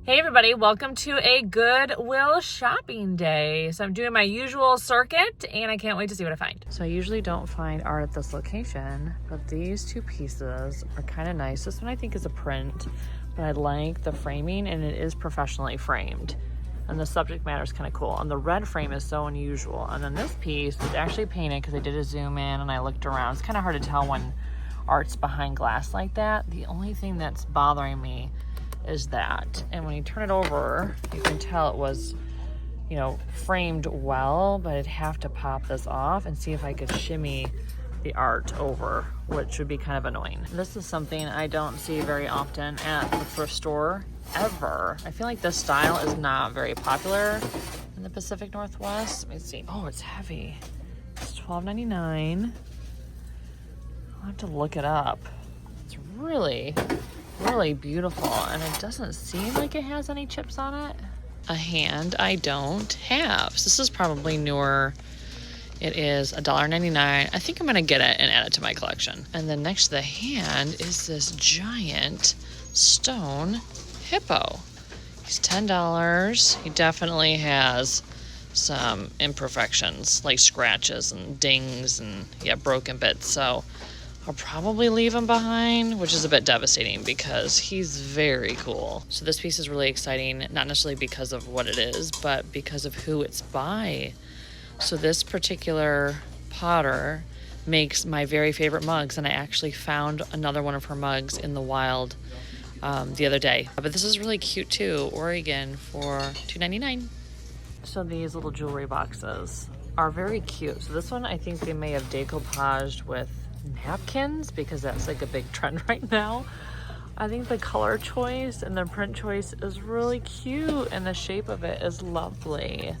Hey everybody, welcome to a Goodwill shopping day. So I'm doing my usual circuit and I can't wait to see what I find. So I usually don't find art at this location, but these two pieces are kind of nice. This one I think is a print, but I like the framing and it is professionally framed. And the subject matter is kind of cool. And the red frame is so unusual. And then this piece is actually painted because I did a zoom in and I looked around. It's kind of hard to tell when art's behind glass like that. The only thing that's bothering me is that, and when you turn it over, you can tell it was, you know, framed well, but I'd have to pop this off and see if I could shimmy the art over, which would be kind of annoying. This is something I don't see very often at the thrift store ever. I feel like this style is not very popular in the Pacific Northwest. Let me see. Oh, it's heavy. It's $12.99. I'll have to look it up. It's really beautiful, and it doesn't seem like it has any chips on it. A hand I don't have. So this is probably newer. It is $1.99. I think I'm gonna get it and add it to my collection. And then next to the hand is this giant stone hippo. He's $10. He definitely has some imperfections, like scratches and dings and broken bits. So I'll probably leave him behind, which is a bit devastating because he's very cool. So this piece is really exciting, not necessarily because of what it is, but because of who it's by. So this particular potter makes my very favorite mugs, and I actually found another one of her mugs in the wild the other day. But this is really cute too, Oregon for $2.99. So these little jewelry boxes are very cute. So this one, I think they may have decoupaged with napkins because that's like a big trend right now. I think the color choice and the print choice is really cute and the shape of it is lovely.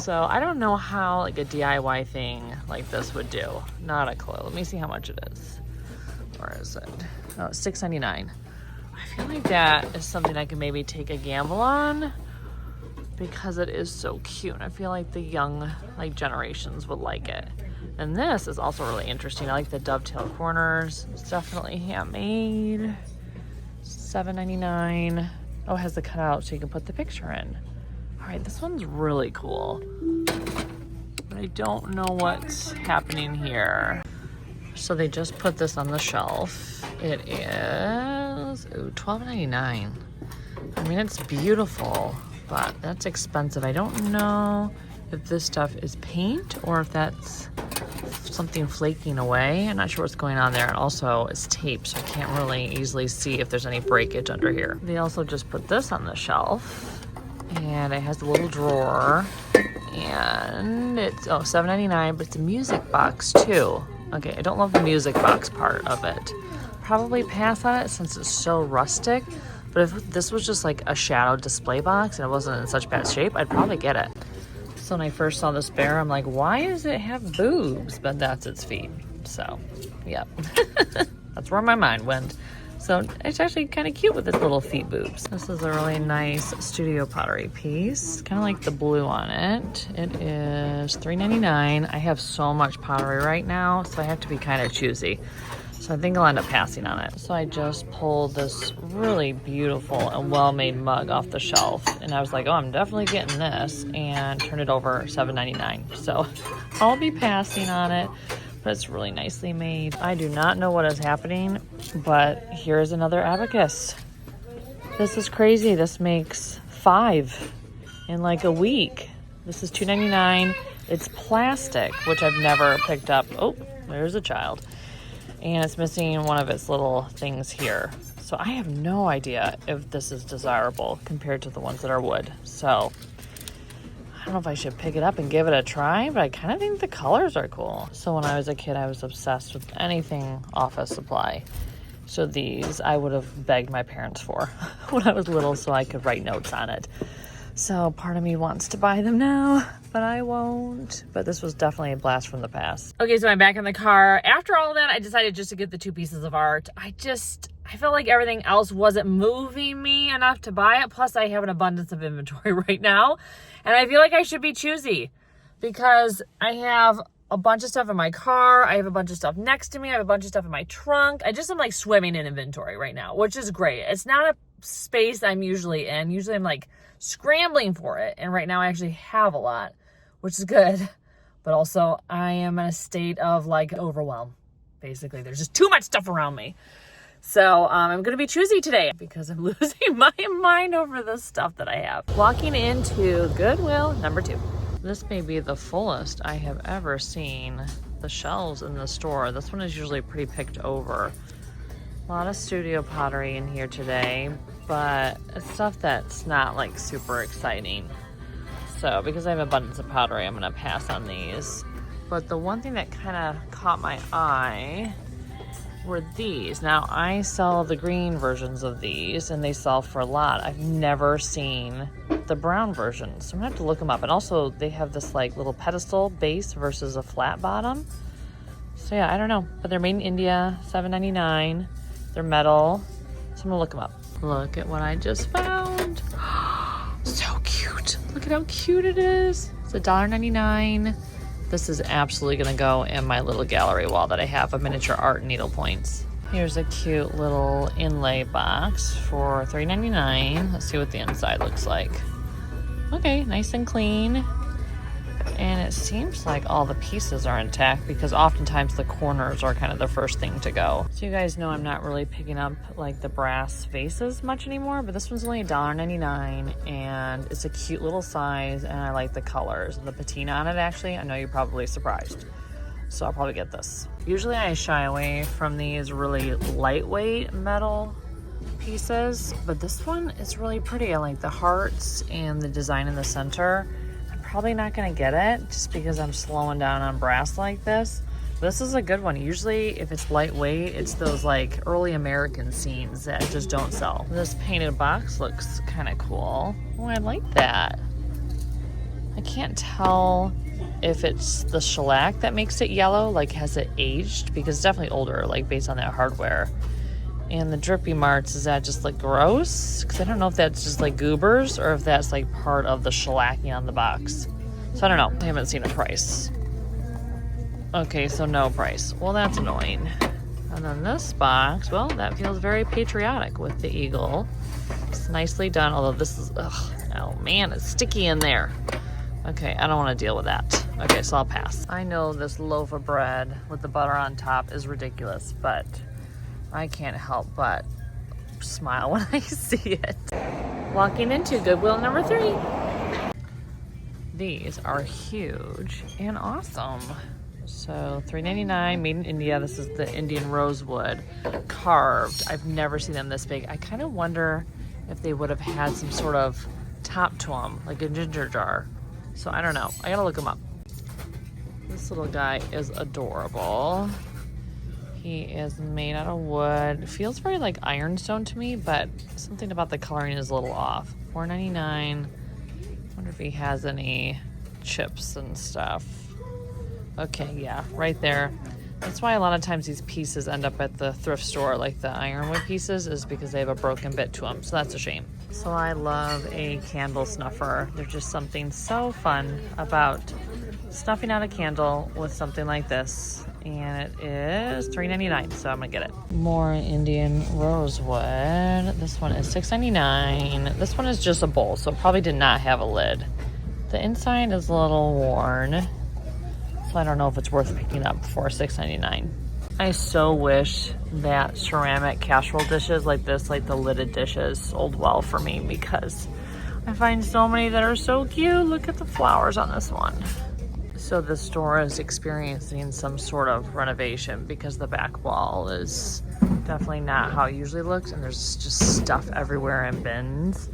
So I don't know how like a DIY thing like this would do. Not a clue. Let me see how much it is. Where is it? Oh, it's $6.99. I feel like that is something I can maybe take a gamble on because it is so cute. I feel like the young like generations would like it. And this is also really interesting. I like the dovetail corners. It's definitely handmade. $7.99. Oh, it has the cutout so you can put the picture in. All right, this one's really cool. But I don't know what's happening here. So they just put this on the shelf. It is $12.99. I mean, it's beautiful, but that's expensive. I don't know if this stuff is paint or if that's something flaking away. I'm not sure what's going on there. And also it's tape, so I can't really easily see if there's any breakage under here. They also just put this on the shelf and it has a little drawer and it's $7.99, but it's a music box too. Okay, I don't love the music box part of it. Probably pass on it since it's so rustic, but if this was just like a shadow display box and it wasn't in such bad shape, I'd probably get it. So when I first saw this bear, I'm like, why does it have boobs? But that's its feet. So, yep. That's where my mind went. So it's actually kind of cute with its little feet boobs. This is a really nice studio pottery piece. Kind of like the blue on it. It is $3.99. I have so much pottery right now, so I have to be kind of choosy. So I think I'll end up passing on it. So I just pulled this really beautiful and well-made mug off the shelf. And I was like, oh, I'm definitely getting this. And turned it over $7.99. So I'll be passing on it, but it's really nicely made. I do not know what is happening, but here's another abacus. This is crazy. This makes 5 in like a week. This is $2.99. It's plastic, which I've never picked up. Oh, there's a child. And it's missing one of its little things here. So I have no idea if this is desirable compared to the ones that are wood. So I don't know if I should pick it up and give it a try, but I kind of think the colors are cool. So when I was a kid, I was obsessed with anything office supply. So these I would have begged my parents for when I was little so I could write notes on it. So part of me wants to buy them now, but I won't. But this was definitely a blast from the past. Okay, so I'm back in the car. After all of that, I decided just to get the 2 pieces of art. I felt like everything else wasn't moving me enough to buy it. Plus, I have an abundance of inventory right now. And I feel like I should be choosy because I have a bunch of stuff in my car. I have a bunch of stuff next to me. I have a bunch of stuff in my trunk. I just am like swimming in inventory right now, which is great. It's not a space I'm usually in. Usually I'm like scrambling for it. And right now I actually have a lot, which is good. But also I am in a state of like overwhelm. Basically, there's just too much stuff around me. So I'm going to be choosy today because I'm losing my mind over the stuff that I have. Walking into Goodwill number 2. This may be the fullest I have ever seen the shelves in the store. This one is usually pretty picked over. A lot of studio pottery in here today, but it's stuff that's not like super exciting. So because I have abundance of pottery, I'm gonna pass on these. But the one thing that kind of caught my eye were these. Now I sell the green versions of these and they sell for a lot. I've never seen the brown version, so I'm gonna have to look them up. And also they have this like little pedestal base versus a flat bottom. So yeah, I don't know, but they're made in India, $7.99. They're metal, so I'm gonna look them up. Look at what I just found. So cute. Look at how cute it is. It's $1.99. This is absolutely gonna go in my little gallery wall that I have of miniature art and needle points. Here's a cute little inlay box for $3.99. Let's see what the inside looks like. Okay, nice and clean. And it seems like all the pieces are intact because oftentimes the corners are kind of the first thing to go. So you guys know I'm not really picking up like the brass vases much anymore, but this one's only $1.99 and it's a cute little size and I like the colors. The patina on it actually, I know you're probably surprised. So I'll probably get this. Usually I shy away from these really lightweight metal pieces, but this one is really pretty. I like the hearts and the design in the center. Probably not gonna get it just because I'm slowing down on brass like this. This is a good one. Usually if it's lightweight, it's those like early American scenes that just don't sell. This painted box looks kind of cool. Oh, I like that. I can't tell if it's the shellac that makes it yellow, like has it aged, because it's definitely older, like based on that hardware. And the drippy marks, does that just look gross? Because I don't know if that's just like goobers or if that's like part of the shellacking on the box. So I don't know. I haven't seen a price. Okay, so no price. Well, that's annoying. And then this box, well, that feels very patriotic with the eagle. It's nicely done, although this is, oh man, it's sticky in there. Okay, I don't want to deal with that. Okay, so I'll pass. I know this loaf of bread with the butter on top is ridiculous, but I can't help but smile when I see it. Walking into Goodwill number 3. These are huge and awesome. So $3.99, made in India. This is the Indian rosewood carved. I've never seen them this big. I kind of wonder if they would have had some sort of top to them, like a ginger jar. So I don't know. I gotta look them up. This little guy is adorable. He is made out of wood. It feels very like ironstone to me, but something about the coloring is a little off. $4.99. Wonder if he has any chips and stuff. Okay, yeah, right there. That's why a lot of times these pieces end up at the thrift store, like the ironwood pieces, is because they have a broken bit to them. So that's a shame. So I love a candle snuffer. There's just something so fun about snuffing out a candle with something like this. And it is $3.99, so I'm gonna get it. More Indian rosewood. This one is $6.99. This one is just a bowl, so it probably did not have a lid. The inside is a little worn, so I don't know if it's worth picking up for $6.99. I so wish that ceramic casserole dishes like this, like the lidded dishes, sold well for me because I find so many that are so cute. Look at the flowers on this one. So the store is experiencing some sort of renovation because the back wall is definitely not how it usually looks, and there's just stuff everywhere in bins.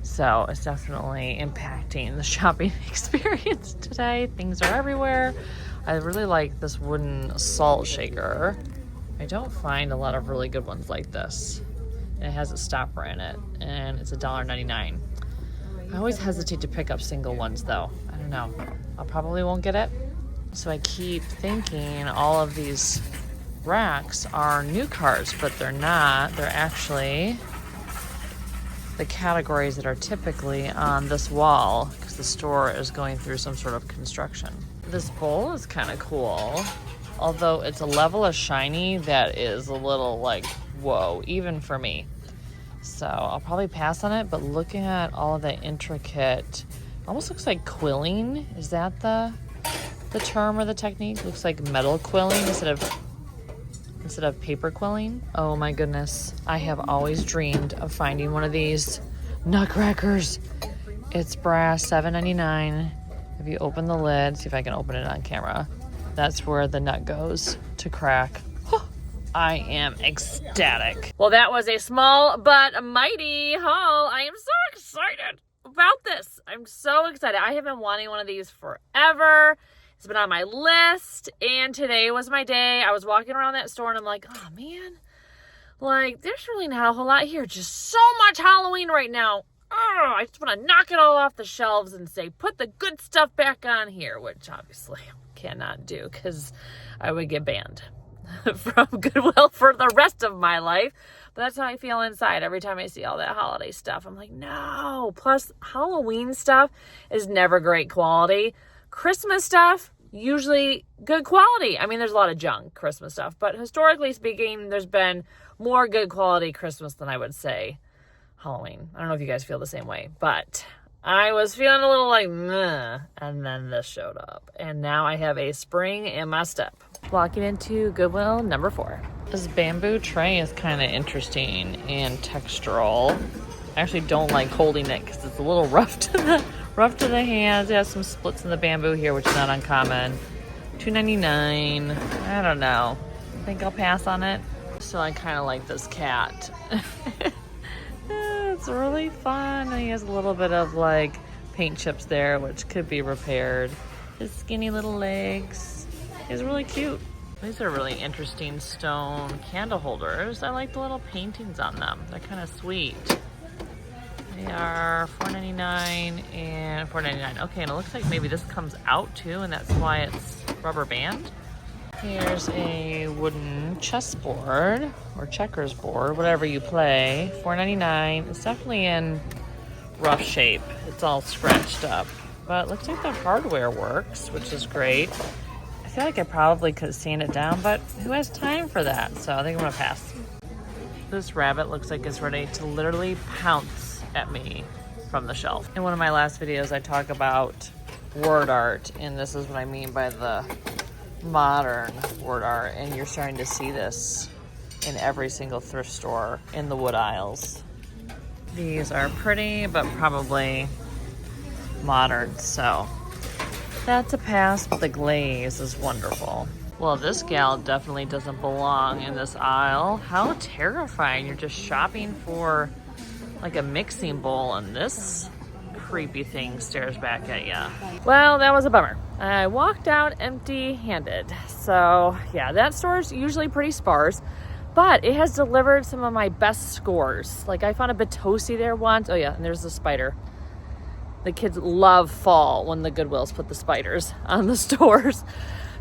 So it's definitely impacting the shopping experience today. Things are everywhere. I really like this wooden salt shaker. I don't find a lot of really good ones like this. It has a stopper in it, and it's $1.99. I always hesitate to pick up single ones though. I don't know. I probably won't get it. So I keep thinking all of these racks are new carts, but they're not. They're actually the categories that are typically on this wall because the store is going through some sort of construction. This bowl is kind of cool, although it's a level of shiny that is a little like, whoa, even for me. So I'll probably pass on it, but looking at all of the intricate, almost looks like quilling. Is that the term or the technique? Looks like metal quilling instead of paper quilling. Oh my goodness. I have always dreamed of finding one of these nutcrackers. It's brass, $7.99. If you open the lid, see if I can open it on camera. That's where the nut goes to crack. I am ecstatic. Well, that was a small but mighty haul. I am so excited about this. I'm so excited. I have been wanting one of these forever. It's been on my list, and today was my day. I was walking around that store, and I'm like, oh, man. Like, there's really not a whole lot here. Just so much Halloween right now. Oh, I just want to knock it all off the shelves and say, put the good stuff back on here, which obviously I cannot do because I would get banned from Goodwill for the rest of my life. But that's how I feel inside every time I see all that holiday stuff. I'm like, no. Plus, Halloween stuff is never great quality. Christmas stuff, usually good quality. I mean, there's a lot of junk Christmas stuff, but historically speaking, there's been more good quality Christmas than I would say Halloween. I don't know if you guys feel the same way, but I was feeling a little like, meh, and then this showed up. And now I have a spring in my step. Walking into Goodwill number 4. This bamboo tray is kind of interesting and textural. I actually don't like holding it because it's a little rough to the hands. It has some splits in the bamboo here, which is not uncommon. $2.99. I don't know. I think I'll pass on it. So I kind of like this cat. It's really fun. And he has a little bit of like paint chips there, which could be repaired. His skinny little legs. He's really cute. These are really interesting stone candle holders. I like the little paintings on them. They're kind of sweet. They are $4.99 and $4.99. Okay, and it looks like maybe this comes out too, and that's why it's rubber band. Here's a wooden chessboard or checkers board, whatever you play. $4.99. It's definitely in rough shape. It's all scratched up, but it looks like the hardware works, which is great. I feel like I probably could sand it down, but who has time for that? So I think I'm gonna pass. This rabbit looks like it's ready to literally pounce at me from the shelf. In one of my last videos, I talk about word art, and this is what I mean by the modern word art, and you're starting to see this in every single thrift store in the wood aisles. These are pretty, but probably modern, so that's a pass, but the glaze is wonderful. Well, this gal definitely doesn't belong in this aisle. How terrifying. You're just shopping for like a mixing bowl, and this creepy thing stares back at you. Well, that was a bummer. I walked out empty-handed. So yeah, that store's usually pretty sparse, but it has delivered some of my best scores. Like I found a Batosi there once. Oh yeah, and there's the spider. The kids love fall when the Goodwills put the spiders on the stores.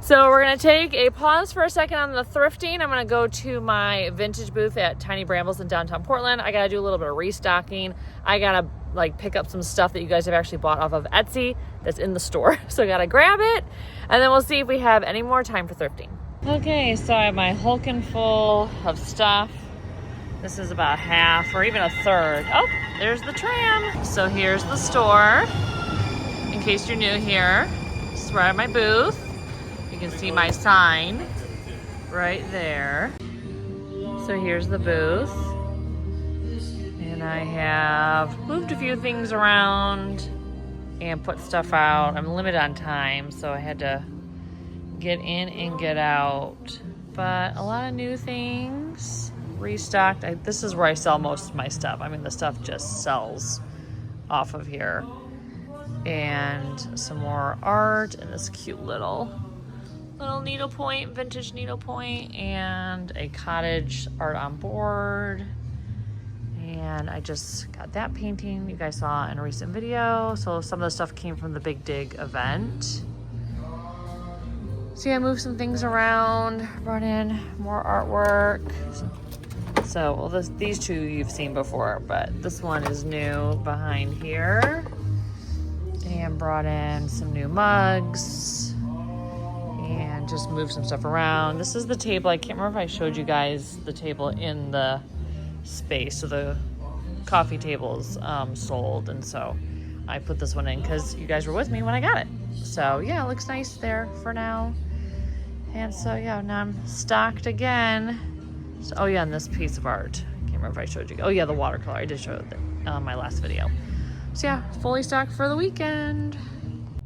So we're gonna take a pause for a second on the thrifting. I'm gonna go to my vintage booth at Tiny Brambles in downtown Portland. I gotta do a little bit of restocking. I gotta like pick up some stuff that you guys have actually bought off of Etsy that's in the store. So I gotta grab it, and then we'll see if we have any more time for thrifting. Okay, so I have my Hulkin full of stuff. This is about half or even a third. Oh, there's the tram. So here's the store. In case you're new here, this is where I have my booth. You can see my sign right there. So here's the booth. And I have moved a few things around and put stuff out. I'm limited on time, so I had to get in and get out. But a lot of new things. Restocked. This is where I sell most of my stuff. I mean, the stuff just sells off of here. And some more art and this cute little needlepoint, vintage needlepoint, and a cottage art on board. And I just got that painting you guys saw in a recent video. So some of the stuff came from the Big Dig event. So yeah, I moved some things around, brought in more artwork. So, well, these two you've seen before, but this one is new behind here. And brought in some new mugs. and just move some stuff around. This is the table. I can't remember if I showed you guys the table in the space. So the coffee tables sold, and so I put this one in because you guys were with me when I got it. So yeah, it looks nice there for now. And so yeah, now I'm stocked again. So, oh yeah, and this piece of art. I can't remember if I showed you. Oh yeah, the watercolor. I did show it on my last video. So yeah, fully stocked for the weekend.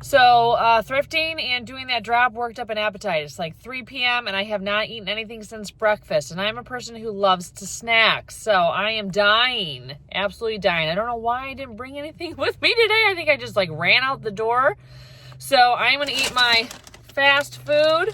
So thrifting and doing that drop worked up an appetite. It's like 3 p.m. and I have not eaten anything since breakfast. And I'm a person who loves to snack. So I am dying, absolutely dying. I don't know why I didn't bring anything with me today. I think I just like ran out the door. So I'm going to eat my fast food,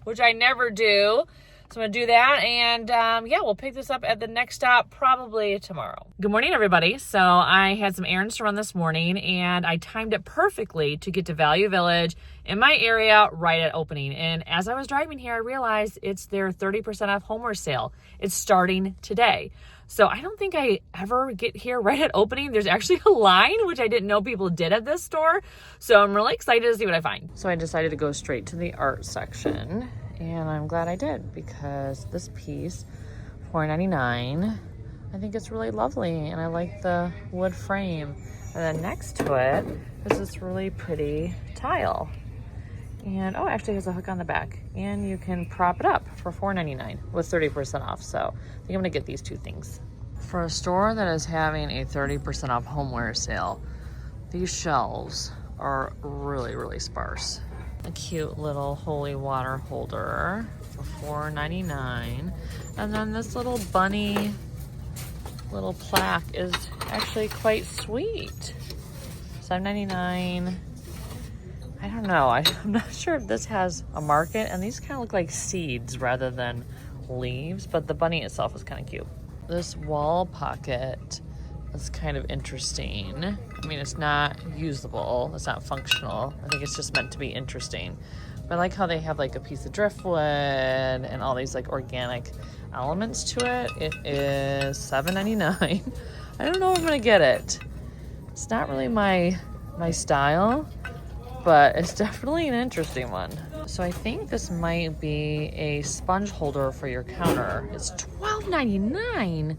which I never do. So I'm going to do that, and yeah, we'll pick this up at the next stop probably tomorrow. Good morning, everybody. So I had some errands to run this morning, and I timed it perfectly to get to Value Village in my area right at opening. And as I was driving here, I realized it's their 30% off homeware sale. It's starting today. So I don't think I ever get here right at opening. There's actually a line, which I didn't know people did at this store. So I'm really excited to see what I find. So I decided to go straight to the art section. And I'm glad I did, because this piece, $4.99, I think it's really lovely, and I like the wood frame. And then next to it is this really pretty tile. And oh, actually it has a hook on the back, and you can prop it up for $4.99 with 30% off. So I think I'm gonna get these two things. For a store that is having a 30% off homeware sale, these shelves are really, really sparse. A cute little holy water holder for $4.99. And then this little bunny little plaque is actually quite sweet. $7.99. I don't know. I'm not sure if this has a market, and these kind of look like seeds rather than leaves, but the bunny itself is kind of cute. This wall pocket is kind of interesting. I mean, it's not usable, it's not functional. I think it's just meant to be interesting. But I like how they have like a piece of driftwood and all these like organic elements to it. It is $7.99. I don't know if I'm gonna get it. It's not really my style, but it's definitely an interesting one. So I think this might be a sponge holder for your counter. It's $12.99.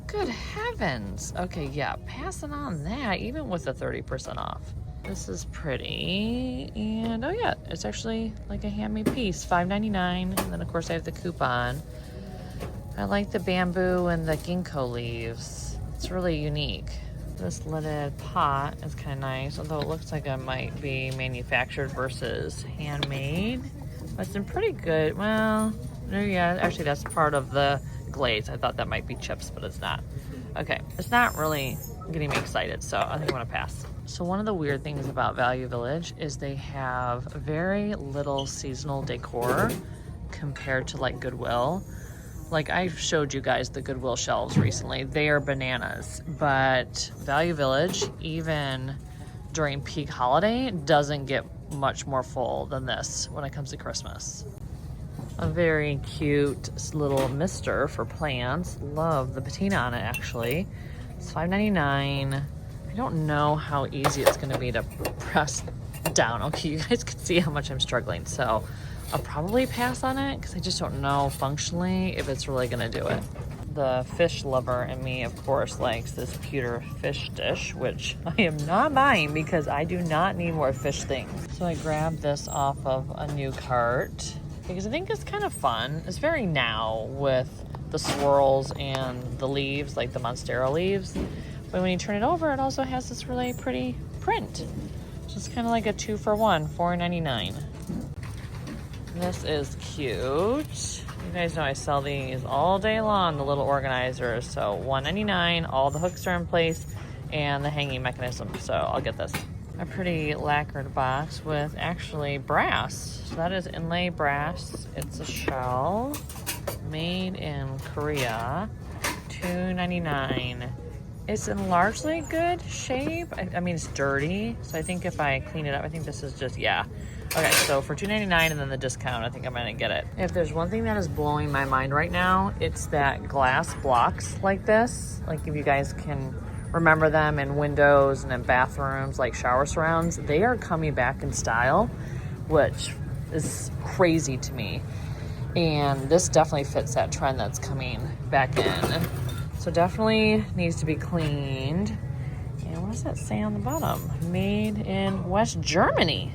Good heavens. Okay, yeah, passing on that, even with the 30% off. This is pretty, and oh yeah, it's actually like a handmade piece, $5.99, and then of course I have the coupon. I like the bamboo and the ginkgo leaves. It's really unique. This lidded pot is kind of nice, although it looks like it might be manufactured versus handmade. But it's in pretty good, well, yeah, actually that's part of the glaze. I thought that might be chips, but it's not. Okay, it's not really getting me excited, so I think I'm gonna pass. So one of the weird things about Value Village is they have very little seasonal decor compared to like Goodwill. Like I showed you guys the Goodwill shelves recently. They are bananas, but Value Village, even during peak holiday, doesn't get much more full than this when it comes to Christmas. A very cute little mister for plants. Love the patina on it, actually. It's $5.99. I don't know how easy it's going to be to press down. Okay, you guys can see how much I'm struggling. So I'll probably pass on it because I just don't know functionally if it's really going to do it. The fish lover in me, of course, likes this pewter fish dish, which I am not buying because I do not need more fish things. So I grabbed this off of a new cart because I think it's kind of fun. It's very now with the swirls and the leaves, like the Monstera leaves. But when you turn it over, it also has this really pretty print. So it's kind of like a 2-for-1, $4.99. This is cute. You guys know I sell these all day long, the little organizers. So $1.99, all the hooks are in place, and the hanging mechanism. So I'll get this. A pretty lacquered box with actually brass. So that is inlay brass. It's a shell made in Korea. $2.99. It's in largely good shape. I mean, it's dirty. So I think if I clean it up, I think this is just, yeah. Okay, so for $2.99 and then the discount, I think I'm gonna get it. If there's one thing that is blowing my mind right now, it's that glass blocks like this. Like if you guys can remember them in windows and in bathrooms, like shower surrounds, they are coming back in style, which is crazy to me. And this definitely fits that trend that's coming back in. So definitely needs to be cleaned. And what does that say on the bottom? Made in West Germany.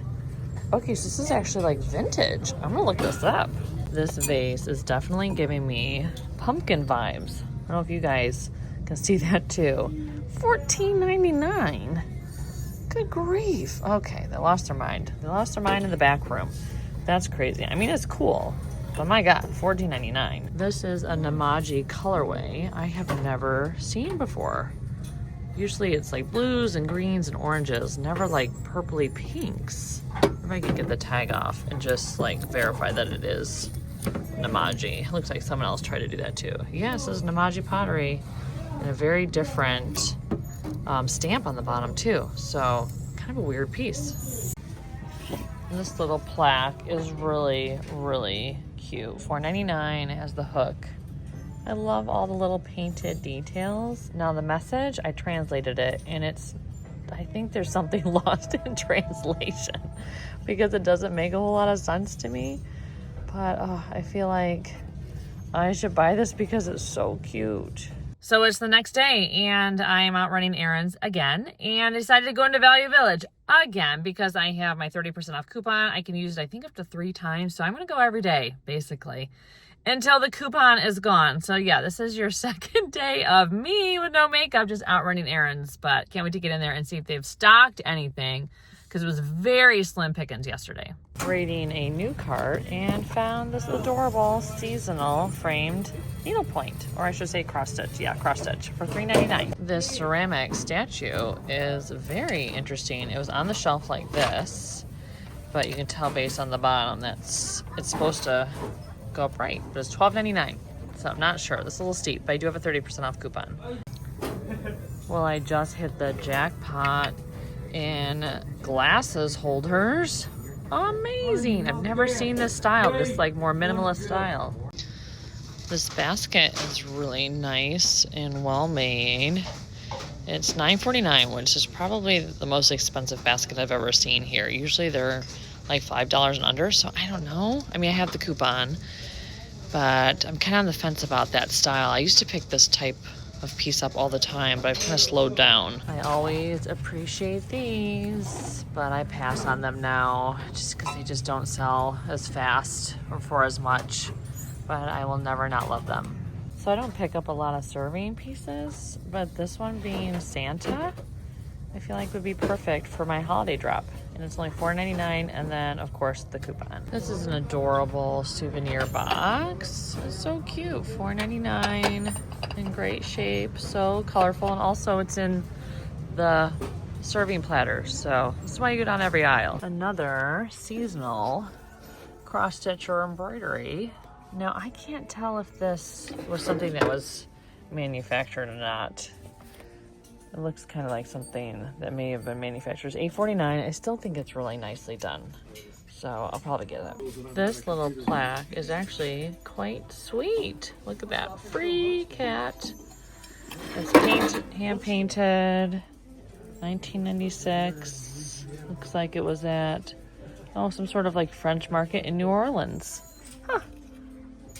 Okay, so this is actually like vintage. I'm gonna look this up. This vase is definitely giving me pumpkin vibes. I don't know if you guys can see that too. $14.99. Good grief. Okay, they lost their mind. They lost their mind in the back room. That's crazy. I mean, it's cool, but my God, $14.99. This is a Namaji colorway I have never seen before. Usually it's like blues and greens and oranges, never like purpley pinks. If I can get the tag off and just like verify that it is Namaji. It looks like someone else tried to do that too. Yes, this is Namaji pottery and a very different stamp on the bottom too. So kind of a weird piece. And this little plaque is really, really cute. $4.99 has the hook. I love all the little painted details. Now the message, I translated it and I think there's something lost in translation because it doesn't make a whole lot of sense to me. But I feel like I should buy this because it's so cute. So it's the next day and I am out running errands again and I decided to go into Value Village again because I have my 30% off coupon. I can use it, I think, up to 3 times. So I'm going to go every day, basically, until the coupon is gone. So yeah, this is your second day of me with no makeup, just out running errands. But can't wait to get in there and see if they've stocked anything because it was very slim pickings yesterday. Raiding a new cart and found this adorable seasonal framed needlepoint, or I should say cross stitch. Yeah, cross stitch for $3.99. This ceramic statue is very interesting. It was on the shelf like this, but you can tell based on the bottom it's supposed to go up right, but it's $12.99. So I'm not sure. This is a little steep, but I do have a 30% off coupon. Well, I just hit the jackpot in glasses holders. Amazing. I've never seen this style, this like more minimalist style. This basket is really nice and well made. It's $9.49, which is probably the most expensive basket I've ever seen here. Usually they're like $5 and under, so I don't know. I mean, I have the coupon, but I'm kind of on the fence about that style. I used to pick this type of piece up all the time, but I've kind of slowed down. I always appreciate these, but I pass on them now just because they just don't sell as fast or for as much, but I will never not love them. So I don't pick up a lot of serving pieces, but this one being Santa, I feel like would be perfect for my holiday drop. And it's only $4.99, and then of course the coupon. This is an adorable souvenir box. It's so cute, $4.99, in great shape, so colorful, and also it's in the serving platter, so this is why you go down every aisle. Another seasonal cross stitch or embroidery. Now I can't tell if this was something that was manufactured or not. It looks kind of like something that may have been manufactured. It's $8.49. I still think it's really nicely done, so I'll probably get it. This little plaque is actually quite sweet. Look at that. Free cat. It's painted, hand painted, 1996. Looks like it was at, some sort of like French market in New Orleans. Huh.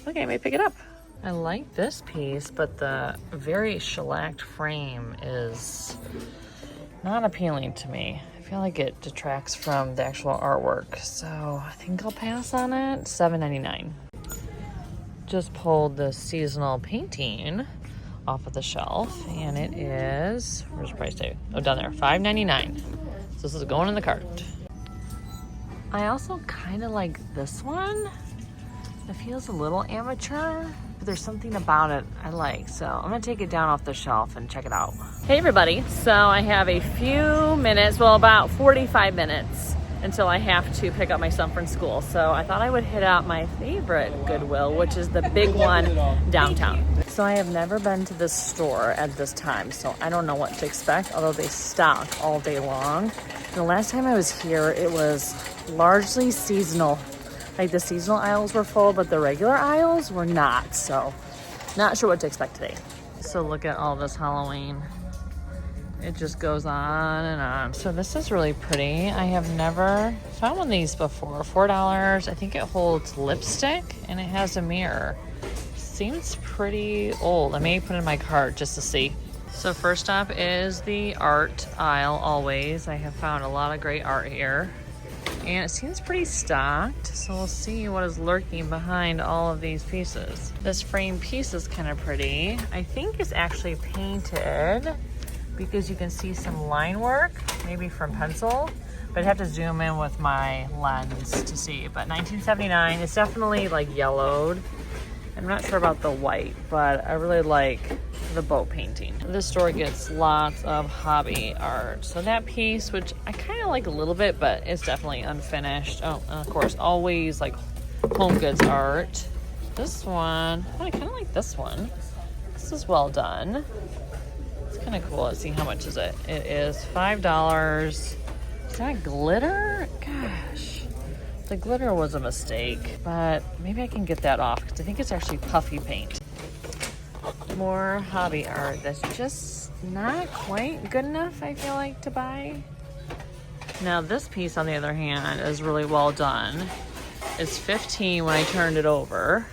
Okay, I may pick it up. I like this piece, but the very shellacked frame is not appealing to me. I feel like it detracts from the actual artwork, so I think I'll pass on it. $7.99. Just pulled the seasonal painting off of the shelf, and it is, where's the price tag? Oh, down there, $5.99. So this is going in the cart. I also kind of like this one. It feels a little amateur, but there's something about it I like. So I'm gonna take it down off the shelf and check it out. Hey everybody, so I have a few minutes, well about 45 minutes until I have to pick up my son from school. So I thought I would hit out my favorite Goodwill, which is the big one downtown. So I have never been to this store at this time, so I don't know what to expect, although they stock all day long. And the last time I was here, it was largely seasonal. Like the seasonal aisles were full, but the regular aisles were not. So not sure what to expect today. So look at all this Halloween It just goes on and on. So this is really pretty. I have never found one of these before. $4. I think it holds lipstick and it has a mirror. Seems pretty old. I may put it in my cart just to see. So first up is the art aisle always. I have found a lot of great art here. And it seems pretty stocked, so we'll see what is lurking behind all of these pieces. This frame piece is kind of pretty. I think it's actually painted because you can see some line work, maybe from pencil, but I'd have to zoom in with my lens to see. But $19.79, it's definitely like yellowed. I'm not sure about the white, but I really like the boat painting. This store gets lots of hobby art. So that piece, which I kind of like a little bit, but it's definitely unfinished. Oh, and of course, always like home goods art. This one, oh, I kind of like this one. This is well done. It's kind of cool. Let's see, how much is it? It is $5. Is that glitter? Gosh. The glitter was a mistake, but maybe I can get that off because I think it's actually puffy paint. More hobby art that's just not quite good enough, I feel like, to buy. Now this piece, on the other hand, is really well done. It's $15 when I turned it over.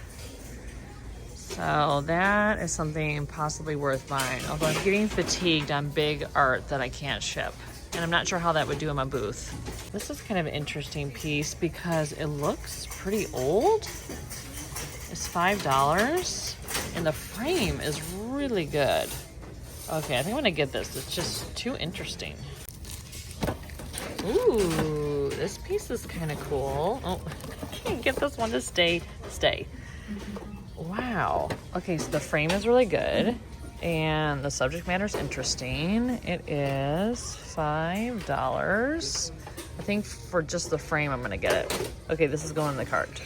So that is something possibly worth buying. Although I'm getting fatigued on big art that I can't ship. And I'm not sure how that would do in my booth. This is kind of an interesting piece because it looks pretty old. It's $5 and the frame is really good. Okay, I think I'm gonna get this. It's just too interesting. Ooh, this piece is kind of cool. Oh, I can't get this one to stay. Wow. Okay, so the frame is really good. And the subject matter is interesting. It is $5. I think for just the frame, I'm gonna get it. Okay, this is going in the cart.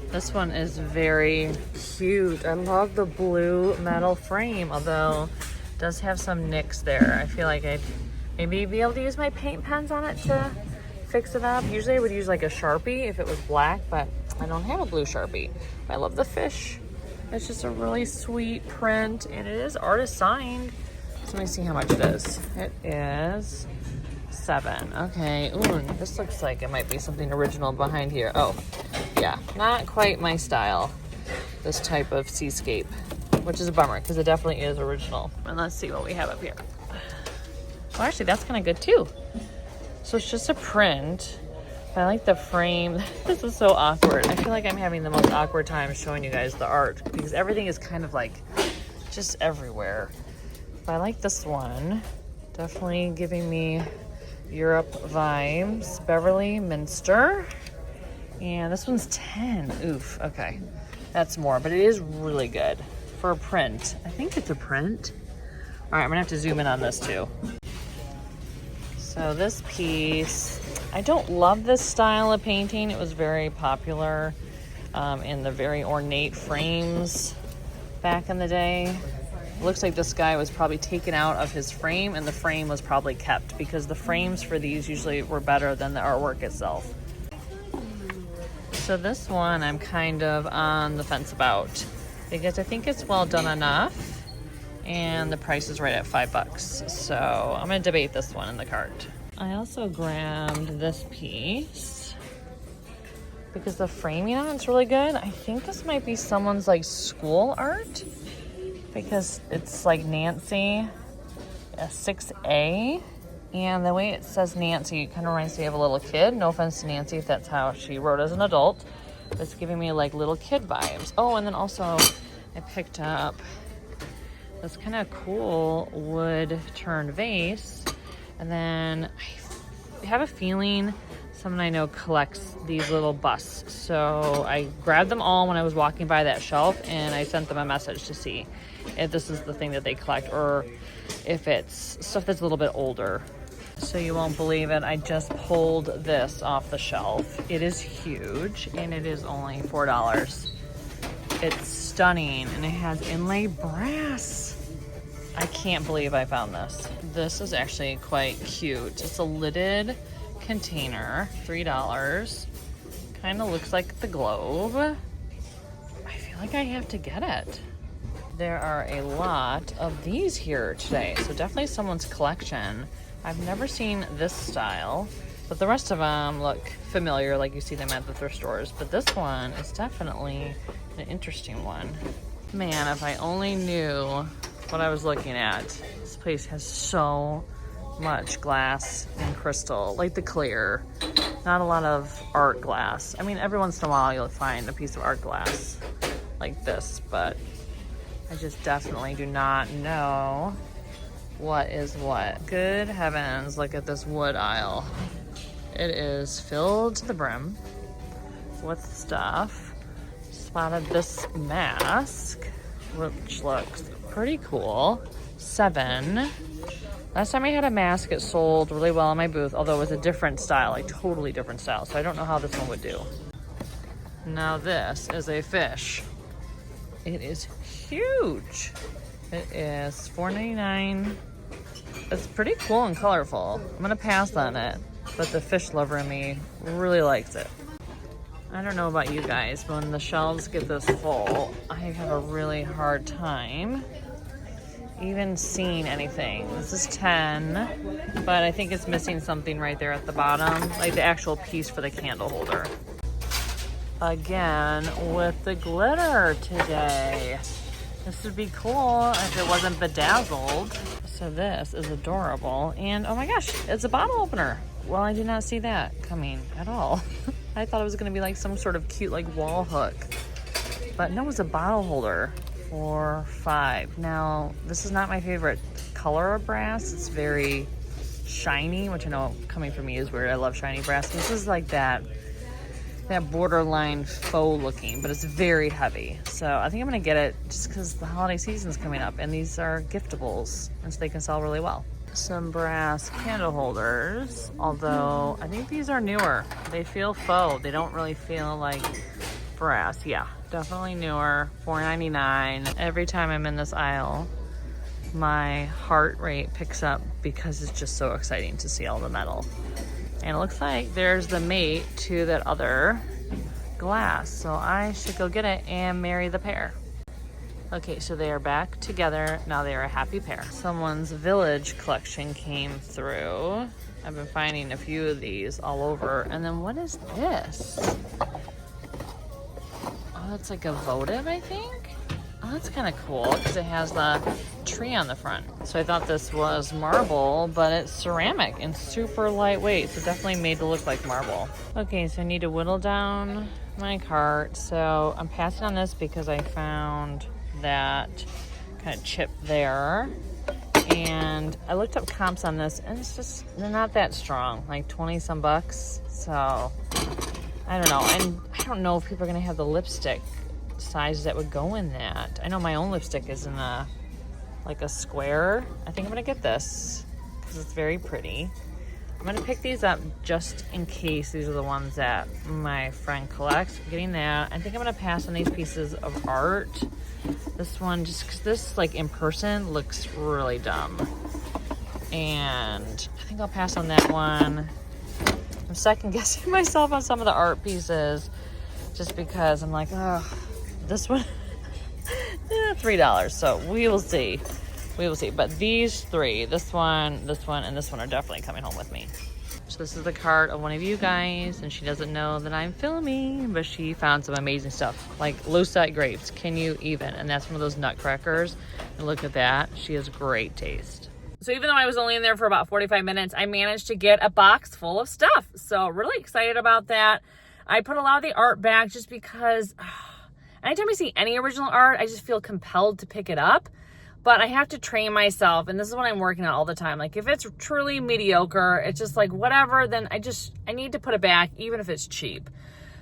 This one is very cute. I love the blue metal frame, although it does have some nicks there. I feel like I'd maybe be able to use my paint pens on it to fix it up. Usually I would use like a Sharpie if it was black, but I don't have a blue Sharpie. I love the fish. It's just a really sweet print, and it is artist signed. So let me see how much it is. It is $7. Okay, ooh, this looks like it might be something original behind here. Oh, yeah, not quite my style, this type of seascape, which is a bummer because it definitely is original. And let's see what we have up here. Oh, actually, that's kind of good too. So it's just a print. I like the frame. This is so awkward. I feel like I'm having the most awkward time showing you guys the art because everything is kind of like just everywhere. But I like this one. Definitely giving me Europe vibes. Beverly Minster. And this one's 10. Oof, okay. That's more, but it is really good for a print. I think it's a print. All right, I'm gonna have to zoom in on this too. So this piece, I don't love this style of painting. It was very popular in the very ornate frames back in the day. It looks like this guy was probably taken out of his frame and the frame was probably kept because the frames for these usually were better than the artwork itself. So this one I'm kind of on the fence about because I think it's well done enough and the price is right at $5. So I'm gonna debate this one in the cart. I also grabbed this piece because the framing on it's really good. I think this might be someone's like school art because it's like Nancy, a 6A. And the way it says Nancy, it kind of reminds me of a little kid. No offense to Nancy if that's how she wrote as an adult. But it's giving me like little kid vibes. Oh, and then also I picked up this kind of cool wood turned vase. And then I have a feeling someone I know collects these little busts. So I grabbed them all when I was walking by that shelf and I sent them a message to see if this is the thing that they collect or if it's stuff that's a little bit older. So you won't believe it, I just pulled this off the shelf. It is huge and it is only $4. It's stunning and it has inlay brass. I can't believe I found this. This is actually quite cute. It's a lidded container, $3. Kind of looks like the globe. I feel like I have to get it. there are a lot of these here today. So definitely someone's collection. I've never seen this style, but the rest of them look familiar, like you see them at the thrift stores. But this one is definitely an interesting one. Man, if I only knew what I was looking at. This place has so much glass and crystal, like the clear. Not a lot of art glass. I mean, every once in a while you'll find a piece of art glass like this, but I just definitely do not know what is what. Good heavens, look at this wood aisle. It is filled to the brim with stuff. Spotted this mask, which looks pretty cool. $7. Last time I had a mask, it sold really well in my booth, although it was a different style, like totally different style. So I don't know how this one would do. Now this is a fish. It is huge. It is $4.99. It's pretty cool and colorful. I'm gonna pass on it, but the fish lover in me really likes it. I don't know about you guys, but when the shelves get this full, I have a really hard time even seeing anything. This is 10, but I think it's missing something right there at the bottom, like the actual piece for the candle holder. Again, with the glitter today. This would be cool if it wasn't bedazzled. So this is adorable. And oh my gosh, it's a bottle opener. Well, I did not see that coming at all. I thought it was gonna be like some sort of cute like wall hook. But no, it's a bottle holder for $5. Now, this is not my favorite color of brass. It's very shiny, which I know coming from me is weird. I love shiny brass. This is like that borderline faux looking, but it's very heavy. So I think I'm gonna get it just because the holiday season's coming up and these are giftables and so they can sell really well. Some brass candle holders, although I think these are newer. They feel faux. They don't really feel like brass. Yeah, definitely newer. $4.99. Every time I'm in this aisle, my heart rate picks up because it's just so exciting to see all the metal. And it looks like there's the mate to that other glass. So I should go get it and marry the pair. Okay, so they are back together. Now they are a happy pair. Someone's village collection came through. I've been finding a few of these all over. And then what is this? Oh, it's like a votive, I think. Oh, that's kind of cool because it has the tree on the front. So I thought this was marble, but it's ceramic and super lightweight. So definitely made to look like marble. Okay, so I need to whittle down my cart. So I'm passing on this because I found that kind of chip there. And I looked up comps on this and it's just, they're not that strong, like 20 some bucks. So I don't know. And I don't know if people are gonna have the lipstick sizes that would go in that. I know my own lipstick is in a like a square. I think I'm gonna get this because it's very pretty. I'm gonna pick these up just in case these are the ones that my friend collects. Getting that. I think I'm gonna pass on these pieces of art. This one, just because this like in person looks really dumb. And I think I'll pass on that one. I'm second guessing myself on some of the art pieces just because I'm like, oh, this one, $3. So we will see. We will see. But these three, this one, and this one are definitely coming home with me. So this is the card of one of you guys, and she doesn't know that I'm filming, but she found some amazing stuff, like lucite grapes. Can you even? And that's one of those nutcrackers. And look at that. She has great taste. So even though I was only in there for about 45 minutes, I managed to get a box full of stuff. So really excited about that. I put a lot of the art back just because anytime I see any original art, I just feel compelled to pick it up. But I have to train myself, and this is what I'm working on all the time. Like if it's truly mediocre, it's just like whatever, then I need to put it back, even if it's cheap.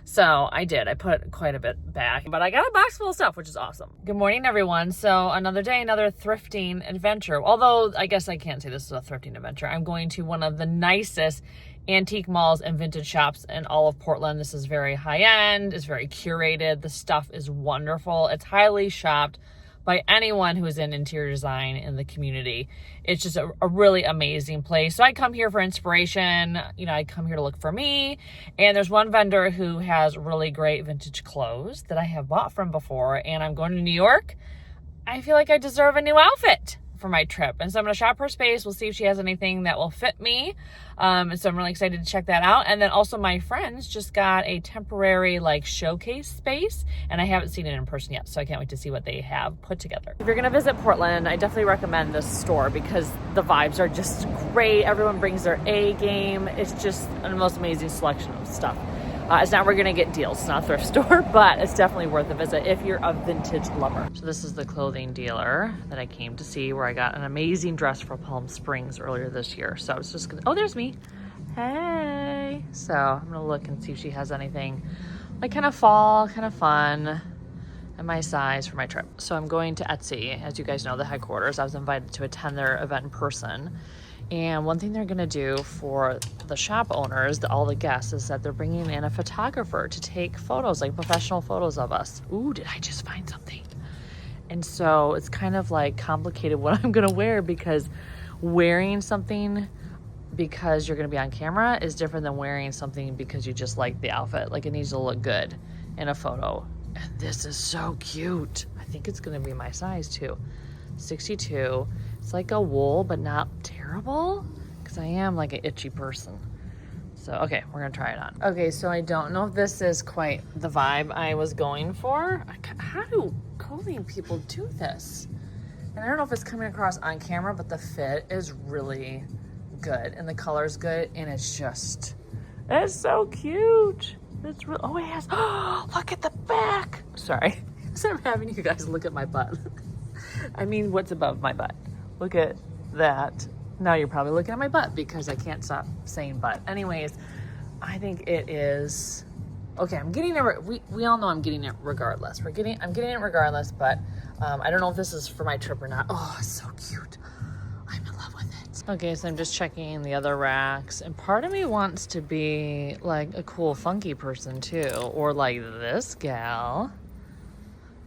So I did. I put quite a bit back, but I got a box full of stuff, which is awesome. Good morning, everyone. So another day, another thrifting adventure. Although I guess I can't say this is a thrifting adventure. I'm going to one of the nicest antique malls and vintage shops in all of Portland. This is very high end. It's very curated. The stuff is wonderful. It's highly shopped by anyone who is in interior design in the community. It's just a really amazing place. So I come here for inspiration. You know, I come here to look for me. And there's one vendor who has really great vintage clothes that I have bought from before. And I'm going to New York. I feel like I deserve a new outfit for my trip. And so I'm going to shop her space. We'll see if she has anything that will fit me. And so I'm really excited to check that out. And then also my friends just got a temporary like showcase space, and I haven't seen it in person yet. So I can't wait to see what they have put together. If you're going to visit Portland, I definitely recommend this store because the vibes are just great. Everyone brings their A game. It's just the most amazing selection of stuff. It's not we're gonna get deals. It's not a thrift store, but it's definitely worth a visit if you're a vintage lover. So this is the clothing dealer that I came to see, where I got an amazing dress for Palm Springs earlier this year. So I was just gonna, oh, there's me. Hey. So I'm gonna look and see if she has anything like kind of fall, kind of fun, and my size for my trip. So I'm going to Etsy, as you guys know, the headquarters. I was invited to attend their event in person. And one thing they're gonna do for the shop owners, all the guests, is that they're bringing in a photographer to take photos, like professional photos of us. Ooh, did I just find something? And so it's kind of like complicated what I'm gonna wear, because wearing something because you're gonna be on camera is different than wearing something because you just like the outfit. Like, it needs to look good in a photo. And this is so cute. I think it's gonna be my size too. 62. It's like a wool, but not terrible, because I am like an itchy person. So, okay, we're gonna try it on. Okay, so I don't know if this is quite the vibe I was going for. How do clothing people do this? And I don't know if it's coming across on camera, but the fit is really good, and the color's good, and it's so cute. It's real. Oh, it has, oh, look at the back. Sorry, so I'm having you guys look at my butt. I mean, what's above my butt? Look at that. Now you're probably looking at my butt because I can't stop saying butt. Anyways, I think it is, okay, I'm getting it, we all know I'm getting it regardless. I'm getting it regardless, but I don't know if this is for my trip or not. Oh, it's so cute. I'm in love with it. Okay, so I'm just checking the other racks, and part of me wants to be like a cool, funky person too, or like this gal,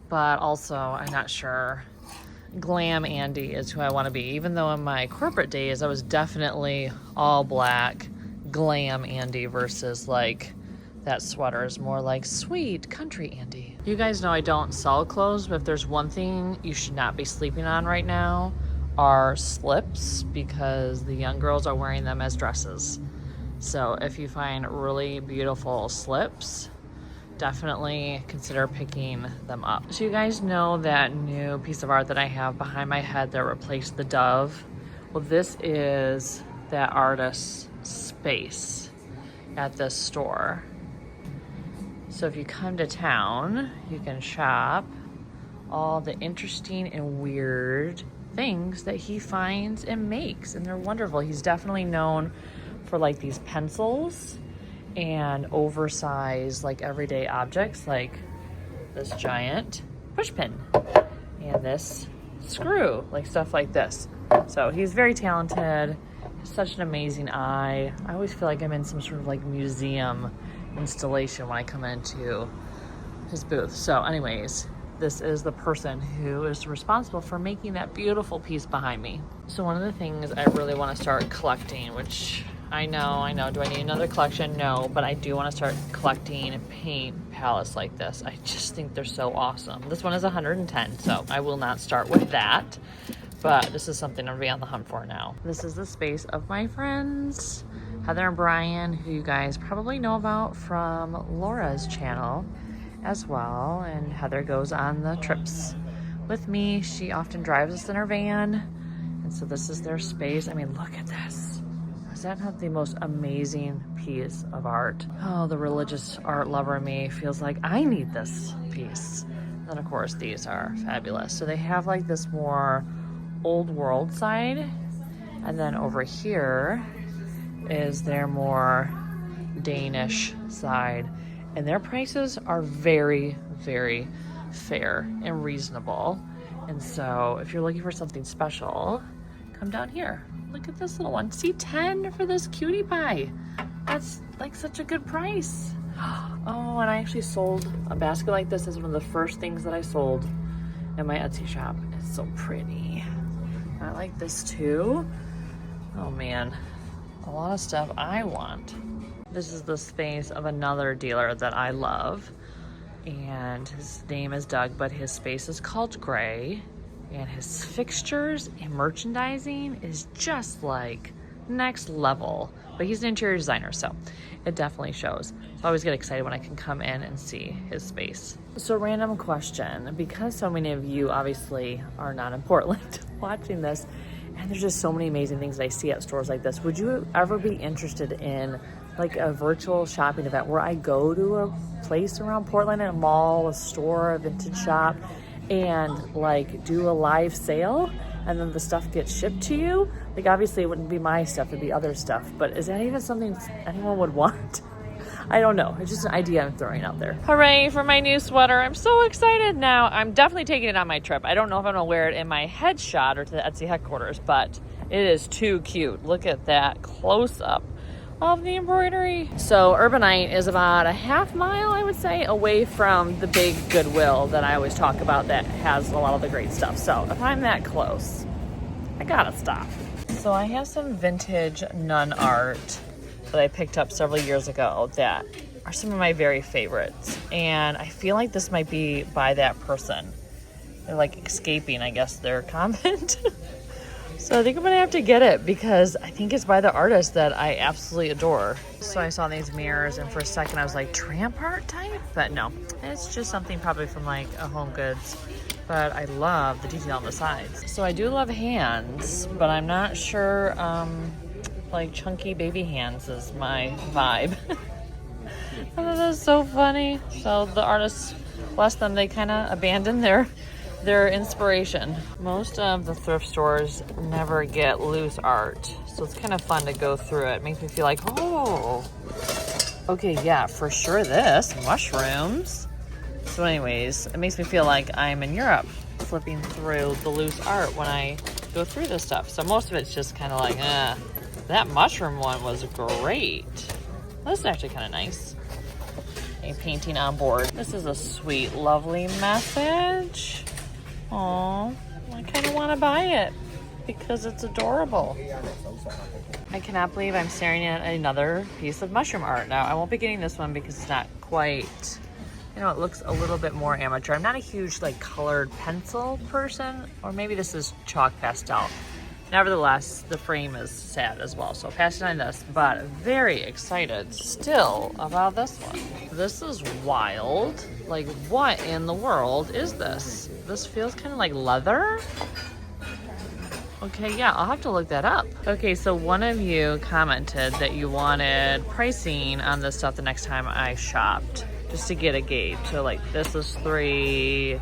but also I'm not sure. Glam Andi is who I want to be, even though in my corporate days I was definitely all black glam Andi versus like that sweater is more like sweet country Andi. You guys know I don't sell clothes, but if there's one thing you should not be sleeping on right now are slips, because the young girls are wearing them as dresses. So if you find really beautiful slips, definitely consider picking them up. So you guys know that new piece of art that I have behind my head that replaced the dove? Well, this is that artist's space at this store. So if you come to town, you can shop all the interesting and weird things that he finds and makes, and they're wonderful. He's definitely known for like these pencils and oversized like everyday objects, like this giant push pin and this screw, like stuff like this. So he's very talented. He's such an amazing eye. I always feel like I'm in some sort of like museum installation when I come into his booth. So anyways, this is the person who is responsible for making that beautiful piece behind me. So one of the things I really want to start collecting, which I know. Do I need another collection? No, but I do want to start collecting paint palettes like this. I just think they're so awesome. This one is 110, so I will not start with that. But this is something I'm gonna be on the hunt for now. This is the space of my friends, Heather and Brian, who you guys probably know about from Laura's channel as well. And Heather goes on the trips with me. She often drives us in her van. And so this is their space. I mean, look at this. Is that not the most amazing piece of art? Oh, the religious art lover in me feels like I need this piece. And of course, these are fabulous. So they have like this more old world side, and then over here is their more Danish side. And their prices are very, very fair and reasonable. And so if you're looking for something special, come down here. Look at this little one. See, 10 for this cutie pie. That's like such a good price. Oh, and I actually sold a basket like this as one of the first things that I sold in my Etsy shop. It's so pretty. I like this too. Oh man, a lot of stuff I want. This is the space of another dealer that I love, and his name is Doug, but his space is called Gray. And his fixtures and merchandising is just like next level. But he's an interior designer, so it definitely shows. So I always get excited when I can come in and see his space. So random question, because so many of you obviously are not in Portland watching this, and there's just so many amazing things I see at stores like this. Would you ever be interested in like a virtual shopping event where I go to a place around Portland, a mall, a store, a vintage shop, and like do a live sale, and then the stuff gets shipped to you? Like obviously it wouldn't be my stuff, it'd be other stuff, but is that even something anyone would want? I don't know. It's just an idea I'm throwing out there. Hooray for my new sweater. I'm so excited now. I'm definitely taking it on my trip. I don't know if I'm gonna wear it in my headshot or to the Etsy headquarters, but it is too cute. Look at that close up of the embroidery. So Urbanite is about a half mile, I would say, away from the big Goodwill that I always talk about that has a lot of the great stuff. So if I'm that close, I gotta stop. So I have some vintage nun art that I picked up several years ago that are some of my very favorites. And I feel like this might be by that person. They're like escaping, I guess, their comment. So I think I'm gonna have to get it because I think it's by the artist that I absolutely adore. So I saw these mirrors and for a second I was like, tramp art type? But no, it's just something probably from like a Home Goods. But I love the detail on the sides. So I do love hands, but I'm not sure, like chunky baby hands is my vibe. I thought that was so funny. So the artists, bless them, they kind of abandoned their inspiration. Most of the thrift stores never get loose art, so it's kind of fun to go through it. It makes me feel like, oh, okay, yeah, for sure this, mushrooms. So anyways, it makes me feel like I'm in Europe flipping through the loose art when I go through this stuff. So most of it's just kind of like, that mushroom one was great. This is actually kind of nice. A painting on board. This is a sweet, lovely message. Aww, I kind of want to buy it because it's adorable. I cannot believe I'm staring at another piece of mushroom art. Now, I won't be getting this one because it's not quite, you know, it looks a little bit more amateur. I'm not a huge like colored pencil person, or maybe this is chalk pastel. Nevertheless, the frame is sad as well, so passing on this, but very excited still about this one. This is wild. Like, what in the world is this? This feels kind of like leather. Okay, yeah, I'll have to look that up. Okay, so one of you commented that you wanted pricing on this stuff the next time I shopped, just to get a gauge. So like, this is $3,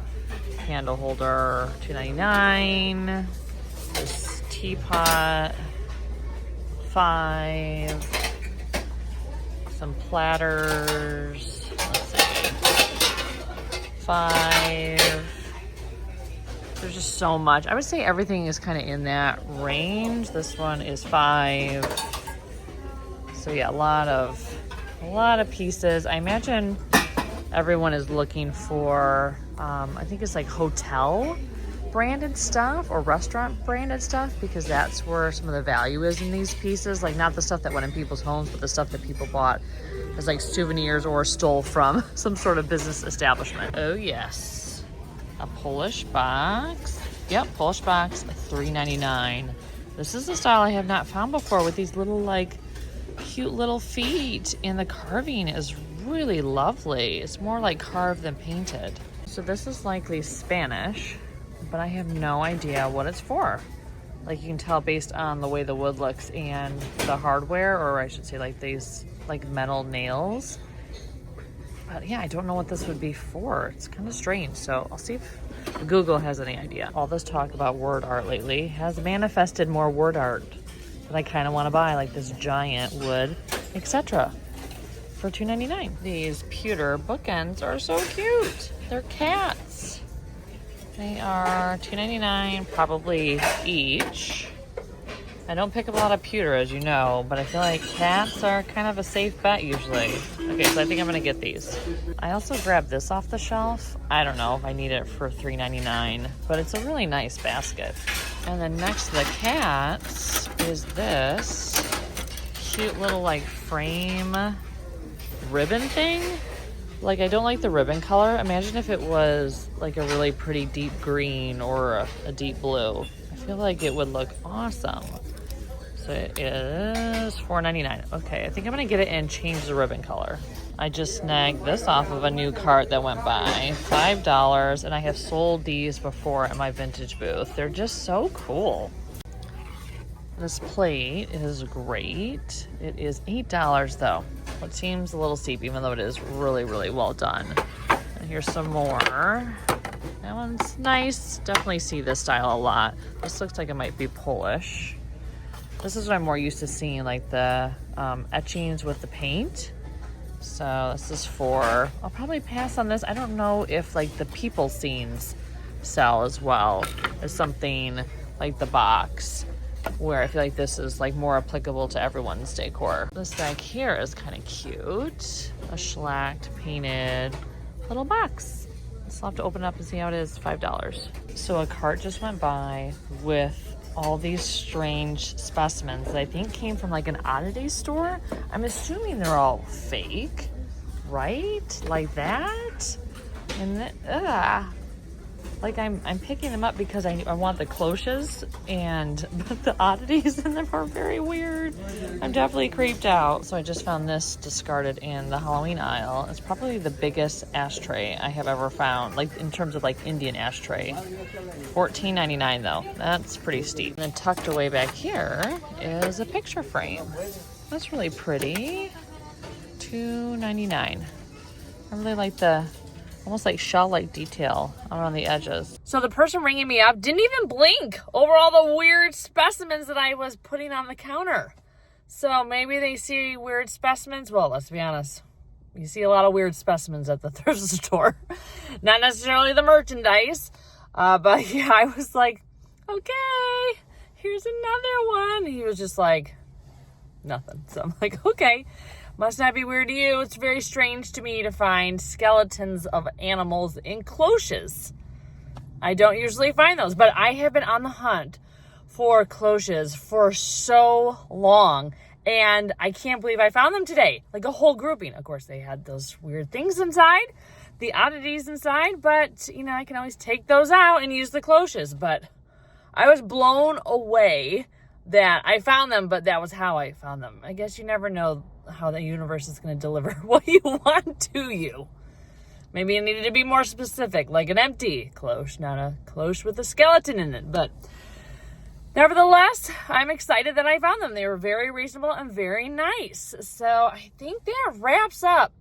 candle holder, $2.99. This teapot, $5, some platters, let's see, $5. There's just so much. I would say everything is kind of in that range. This one is $5. So yeah, a lot of pieces. I imagine everyone is looking for, I think it's like hotel branded stuff or restaurant branded stuff, because that's where some of the value is in these pieces. Like, not the stuff that went in people's homes, but the stuff that people bought as like souvenirs or stole from some sort of business establishment. Oh yes, a Polish box. Yep, Polish box, $3.99. This is a style I have not found before, with these little like cute little feet, and the carving is really lovely. It's more like carved than painted. So this is likely Spanish, but I have no idea what it's for. Like, you can tell based on the way the wood looks and the hardware, or I should say like these like metal nails. But yeah, I don't know what this would be for. It's kind of strange. So I'll see if Google has any idea. All this talk about word art lately has manifested more word art that I kind of want to buy, like this giant wood, etc. for $2.99. These pewter bookends are so cute. They're cats. They are $2.99 probably each. I don't pick up a lot of pewter, as you know, but I feel like cats are kind of a safe bet usually. Okay, so I think I'm gonna get these. I also grabbed this off the shelf. I don't know if I need it for $3.99, but it's a really nice basket. And then next to the cats is this cute little like frame ribbon thing. Like, I don't like the ribbon color. Imagine if it was like a really pretty deep green or a deep blue. I feel like it would look awesome. So it is $4.99. Okay, I think I'm gonna get it and change the ribbon color. I just snagged this off of a new cart that went by, $5, and I have sold these before at my vintage booth. They're just so cool. This plate is great. It is $8 though. It seems a little steep even though it is really, really well done. And here's some more. That one's nice. Definitely see this style a lot. This looks like it might be Polish. This is what I'm more used to seeing, like the etchings with the paint. So this is for, I'll probably pass on this. I don't know if like the people scenes sell as well as something like the box, where I feel like this is like more applicable to everyone's decor. This back here is kind of cute. A shellacked painted little box. So I'll have to open it up and see how it is. $5. So a cart just went by with all these strange specimens that I think came from like an oddity store. I'm assuming they're all fake, right? Like that? And like I'm picking them up because I want the cloches, but the oddities in them are very weird. I'm definitely creeped out. So I just found this discarded in the Halloween aisle. It's probably the biggest ashtray I have ever found, like in terms of like Indian ashtray. $14.99 though. That's pretty steep. And then tucked away back here is a picture frame. That's really pretty. $2.99. I really like the almost like shell-like detail around the edges. So the person ringing me up didn't even blink over all the weird specimens that I was putting on the counter. So maybe they see weird specimens. Well, let's be honest. You see a lot of weird specimens at the thrift store. Not necessarily the merchandise. But yeah, I was like, okay, here's another one. He was just like, nothing. So I'm like, okay. Must not be weird to you. It's very strange to me to find skeletons of animals in cloches. I don't usually find those, but I have been on the hunt for cloches for so long, and I can't believe I found them today. Like a whole grouping. Of course, they had those weird things inside, the oddities inside, but you know, I can always take those out and use the cloches. But I was blown away that I found them, but that was how I found them. I guess you never know how the universe is going to deliver what you want to you. Maybe it needed to be more specific, like an empty cloche, not a cloche with a skeleton in it. But nevertheless, I'm excited that I found them. They were very reasonable and very nice. So I think that wraps up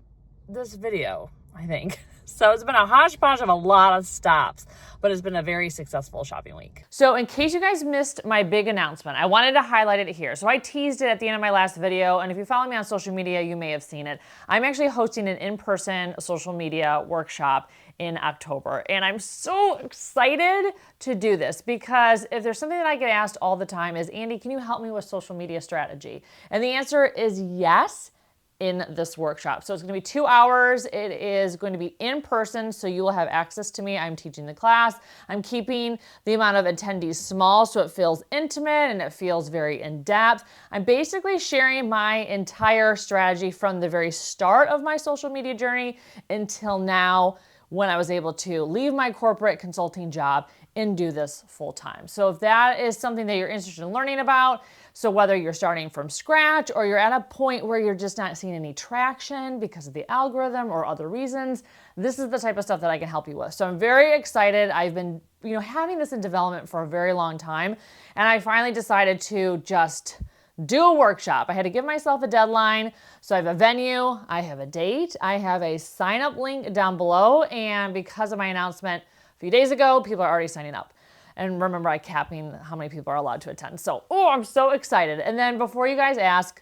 this video, I think. So it's been a hodgepodge of a lot of stops, but it's been a very successful shopping week. So in case you guys missed my big announcement, I wanted to highlight it here. So I teased it at the end of my last video, and if you follow me on social media, you may have seen it. I'm actually hosting an in-person social media workshop in October, and I'm so excited to do this because if there's something that I get asked all the time is, Andi, can you help me with social media strategy? And the answer is yes. In this workshop. So it's going to be 2 hours. It is going to be in person, so you will have access to me. I'm teaching the class. I'm keeping the amount of attendees small so it feels intimate and it feels very in-depth. I'm basically sharing my entire strategy from the very start of my social media journey until now, when I was able to leave my corporate consulting job and do this full time. So if that is something that you're interested in learning about, so whether you're starting from scratch or you're at a point where you're just not seeing any traction because of the algorithm or other reasons, this is the type of stuff that I can help you with. So I'm very excited. I've been, having this in development for a very long time, and I finally decided to just do a workshop. I had to give myself a deadline. So I have a venue, I have a date, I have a sign up link down below, and because of my announcement a few days ago, people are already signing up. And remember, I'm capping how many people are allowed to attend. So, I'm so excited. And then before you guys ask,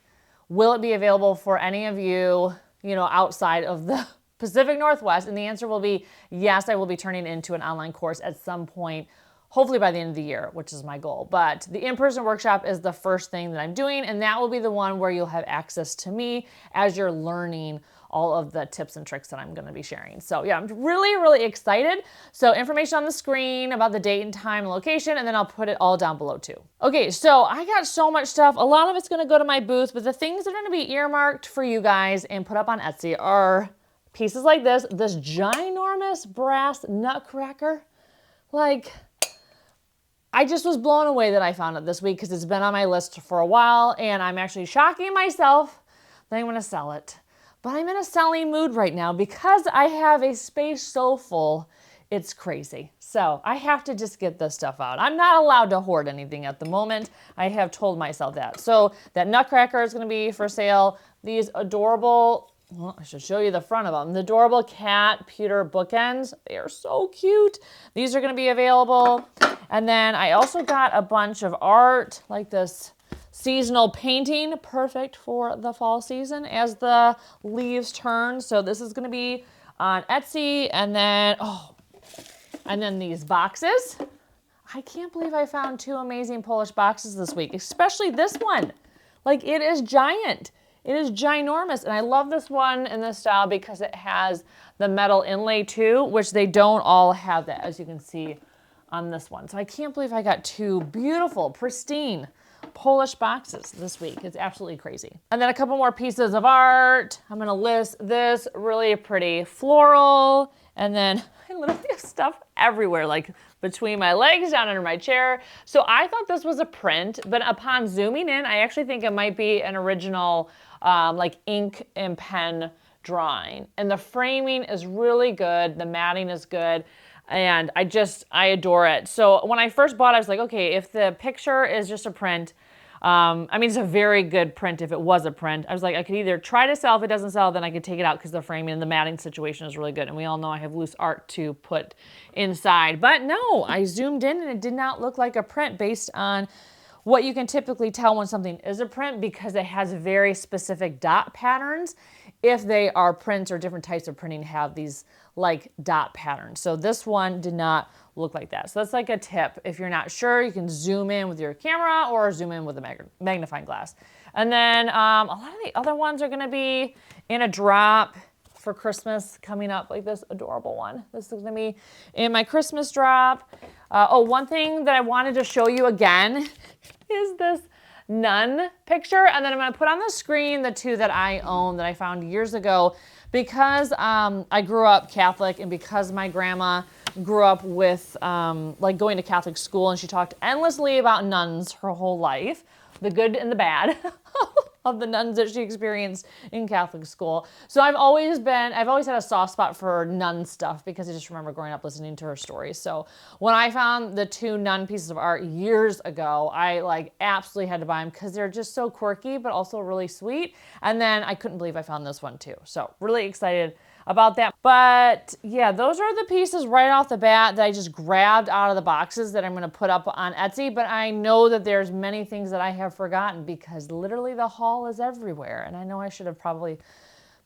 will it be available for any of you, outside of the Pacific Northwest? And the answer will be yes, I will be turning into an online course at some point, hopefully by the end of the year, which is my goal. But the in-person workshop is the first thing that I'm doing, and that will be the one where you'll have access to me as you're learning all of the tips and tricks that I'm going to be sharing. So yeah, I'm really, really excited. So information on the screen about the date and time and location, and then I'll put it all down below too. Okay, so I got so much stuff. A lot of it's going to go to my booth, but the things that are going to be earmarked for you guys and put up on Etsy are pieces like this ginormous brass nutcracker. Like, I just was blown away that I found it this week because it's been on my list for a while, and I'm actually shocking myself that I'm going to sell it. But I'm in a selling mood right now because I have a space so full, it's crazy. So I have to just get this stuff out. I'm not allowed to hoard anything at the moment. I have told myself that. So that nutcracker is going to be for sale. These adorable, well, I should show you the front of them. The adorable cat pewter bookends. They are so cute. These are going to be available. And then I also got a bunch of art like this seasonal painting, perfect for the fall season as the leaves turn. So this is going to be on Etsy. And then these boxes. I can't believe I found 2 amazing Polish boxes this week, especially this one. Like, it is giant. It is ginormous. And I love this one in this style because it has the metal inlay too, which they don't all have that, as you can see on this one. So I can't believe I got 2 beautiful, pristine Polish boxes this week. It's absolutely crazy. And then a couple more pieces of art. I'm going to list this really pretty floral. And then I literally have stuff everywhere, like between my legs, down under my chair. So I thought this was a print, but upon zooming in, I actually think it might be an original like ink and pen drawing. And the framing is really good. The matting is good. And I adore it. So when I first bought it, I was like, okay, if the picture is just a print, I mean, it's a very good print if it was a print. I was like, I could either try to sell. If it doesn't sell, then I could take it out because the framing and the matting situation is really good. And we all know I have loose art to put inside. But no, I zoomed in and it did not look like a print based on what you can typically tell when something is a print because it has very specific dot patterns. If they are prints or different types of printing have these like dot patterns. So this one did not look like that. So that's like a tip. If you're not sure, you can zoom in with your camera or zoom in with a magnifying glass. And then a lot of the other ones are gonna be in a drop for Christmas coming up, like this adorable one. This is gonna be in my Christmas drop. One thing that I wanted to show you again is this nun picture. And then I'm gonna put on the screen the 2 that I own that I found years ago because I grew up Catholic and because my grandma grew up with like going to Catholic school and she talked endlessly about nuns her whole life, the good and the bad of the nuns that she experienced in Catholic school. So I've always had a soft spot for nun stuff because I just remember growing up listening to her stories. So when I found the 2 nun pieces of art years ago, I like absolutely had to buy them because they're just so quirky, but also really sweet. And then I couldn't believe I found this one too. So really excited about that. But yeah, those are the pieces right off the bat that I just grabbed out of the boxes that I'm going to put up on Etsy. But I know that there's many things that I have forgotten because literally the haul is everywhere. And I know I should have probably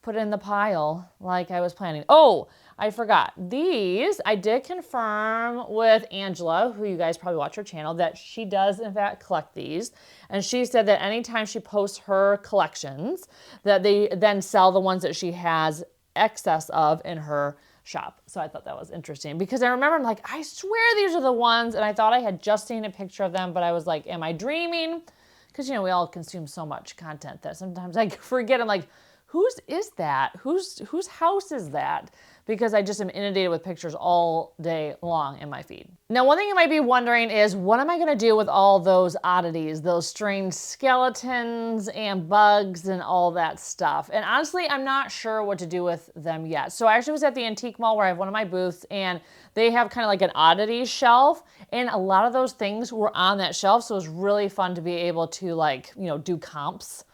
put it in the pile like I was planning. Oh, I forgot. These, I did confirm with Angela, who you guys probably watch her channel, that she does in fact collect these. And she said that anytime she posts her collections, that they then sell the ones that she has excess of in her shop. So I thought that was interesting because I remember I'm like, I swear these are the ones, and I thought I had just seen a picture of them, but I was like, am I dreaming? Because, you know, we all consume so much content that sometimes I forget. I'm like, whose is that? Whose house is that? Because I just am inundated with pictures all day long in my feed. Now, one thing you might be wondering is, what am I gonna do with all those oddities, those strange skeletons and bugs and all that stuff? And honestly, I'm not sure what to do with them yet. So I actually was at the antique mall where I have one of my booths, and they have kind of like an oddities shelf, and a lot of those things were on that shelf. So it was really fun to be able to, like, you know, do comps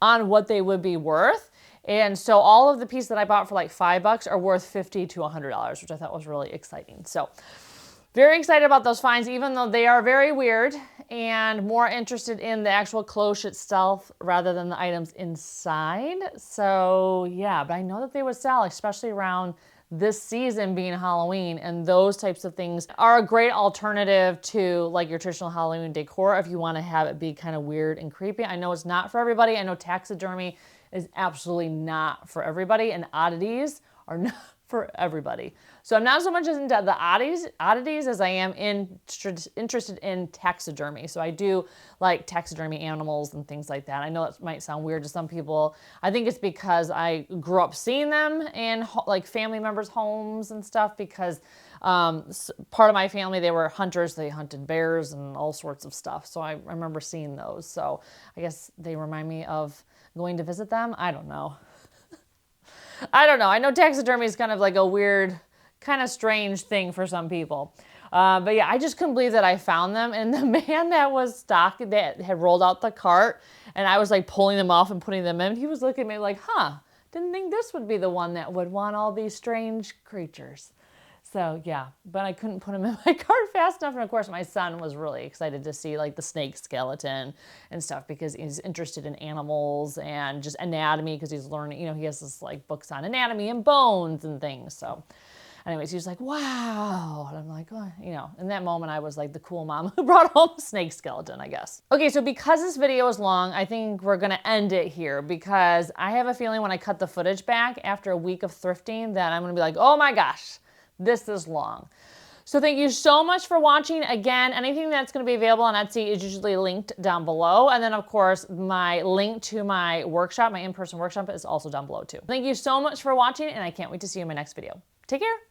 on what they would be worth. And so all of the pieces that I bought for like $5 are worth $50 to $100, which I thought was really exciting. So very excited about those finds, even though they are very weird, and more interested in the actual cloche itself rather than the items inside. So yeah, but I know that they would sell, especially around this season being Halloween, and those types of things are a great alternative to like your traditional Halloween decor if you want to have it be kind of weird and creepy. I know it's not for everybody. I know taxidermy is absolutely not for everybody, and oddities are not for everybody. So I'm not so much into the oddities as I am interested in taxidermy. So I do like taxidermy animals and things like that. I know that might sound weird to some people. I think it's because I grew up seeing them in like family members' homes and stuff, because part of my family, they were hunters. They hunted bears and all sorts of stuff. So I remember seeing those. So I guess they remind me of going to visit them. I don't know. I don't know. I know taxidermy is kind of like a weird, kind of strange thing for some people. But yeah, I just couldn't believe that I found them. And the man that was that had rolled out the cart, and I was like pulling them off and putting them in, he was looking at me like, huh, didn't think this would be the one that would want all these strange creatures. So yeah, but I couldn't put him in my cart fast enough. And of course my son was really excited to see like the snake skeleton and stuff, because he's interested in animals and just anatomy, because he's learning, you know, he has this like books on anatomy and bones and things. So anyways, he was like, wow. And I'm like, oh, you know, in that moment I was like the cool mom who brought home a snake skeleton, I guess. Okay, so because this video is long, I think we're gonna end it here, because I have a feeling when I cut the footage back after a week of thrifting that I'm gonna be like, oh my gosh, this is long. So thank you so much for watching. Again, anything that's going to be available on Etsy is usually linked down below. And then of course, my link to my workshop, my in-person workshop, is also down below too. Thank you so much for watching, and I can't wait to see you in my next video. Take care.